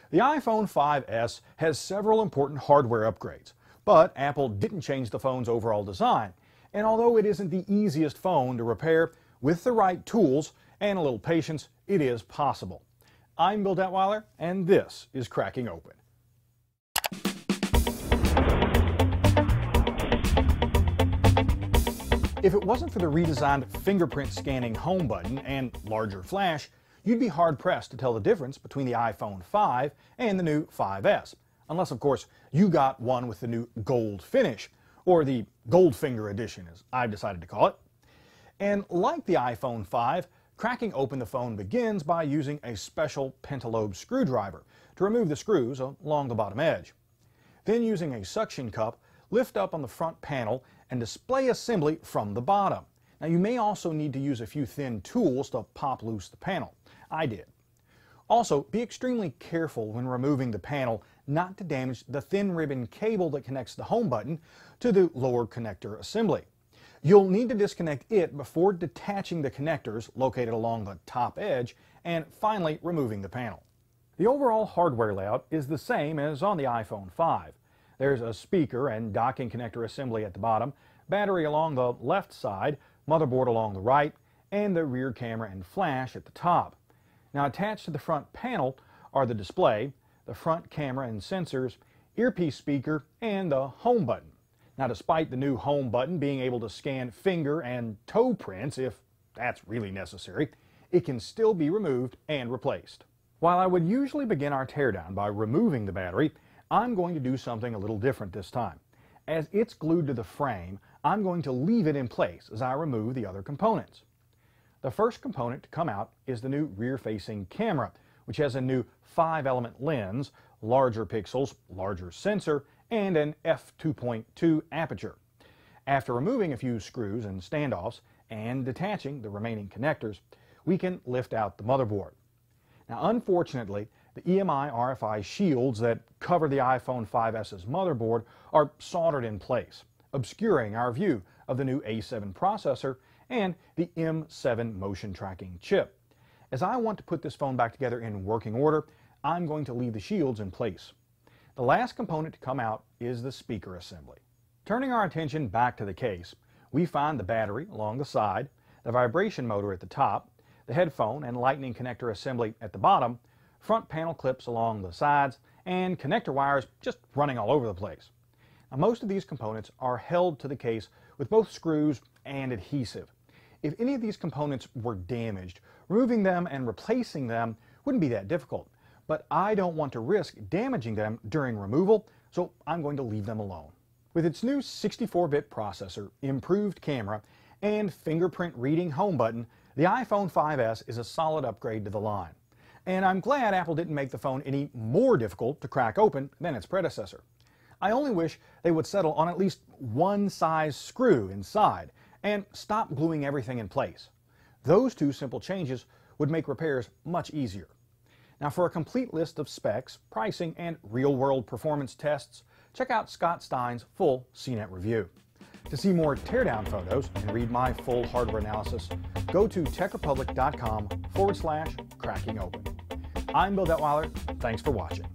The iPhone 5S has several important hardware upgrades, but Apple didn't change the phone's overall design. And although it isn't the easiest phone to repair, with the right tools and a little patience, it is possible. I'm Bill Detweiler, and this is Cracking Open. If it wasn't for the redesigned fingerprint scanning home button and larger flash, you'd be hard-pressed to tell the difference between the iPhone 5 and the new 5S. Unless, of course, you got one with the new gold finish, or the Goldfinger edition, as I've decided to call it. And like the iPhone 5, cracking open the phone begins by using a special pentalobe screwdriver to remove the screws along the bottom edge. Then, using a suction cup, lift up on the front panel and display assembly from the bottom. Now, you may also need to use a few thin tools to pop loose the panel. I did. Also, be extremely careful when removing the panel not to damage the thin ribbon cable that connects the home button to the lower connector assembly. You'll need to disconnect it before detaching the connectors located along the top edge and finally removing the panel. The overall hardware layout is the same as on the iPhone 5. There's a speaker and docking connector assembly at the bottom, battery along the left side, motherboard along the right, and the rear camera and flash at the top. Now, attached to the front panel are the display, the front camera and sensors, earpiece speaker, and the home button. Now, despite the new home button being able to scan finger and toe prints, if that's really necessary, it can still be removed and replaced. While I would usually begin our teardown by removing the battery, I'm going to do something a little different this time. As it's glued to the frame, I'm going to leave it in place as I remove the other components. The first component to come out is the new rear-facing camera, which has a new 5-element lens, larger pixels, larger sensor, and an f2.2 aperture. After removing a few screws and standoffs and detaching the remaining connectors, we can lift out the motherboard. Now, unfortunately, the EMI RFI shields that cover the iPhone 5S's motherboard are soldered in place, obscuring our view of the new A7 processor and the M7 motion tracking chip. As I want to put this phone back together in working order, I'm going to leave the shields in place. The last component to come out is the speaker assembly. Turning our attention back to the case, we find the battery along the side, the vibration motor at the top, the headphone and lightning connector assembly at the bottom, front panel clips along the sides, and connector wires just running all over the place. Now, most of these components are held to the case with both screws and adhesive. If any of these components were damaged, removing them and replacing them wouldn't be that difficult. But I don't want to risk damaging them during removal, so I'm going to leave them alone. With its new 64-bit processor, improved camera, and fingerprint reading home button, the iPhone 5S is a solid upgrade to the line. And I'm glad Apple didn't make the phone any more difficult to crack open than its predecessor. I only wish they would settle on at least one size screw inside and stop gluing everything in place. Those two simple changes would make repairs much easier. Now, for a complete list of specs, pricing, and real-world performance tests, check out Scott Stein's full CNET review. To see more teardown photos and read my full hardware analysis, go to techrepublic.com/crackingopen. I'm Bill Detweiler. Thanks for watching.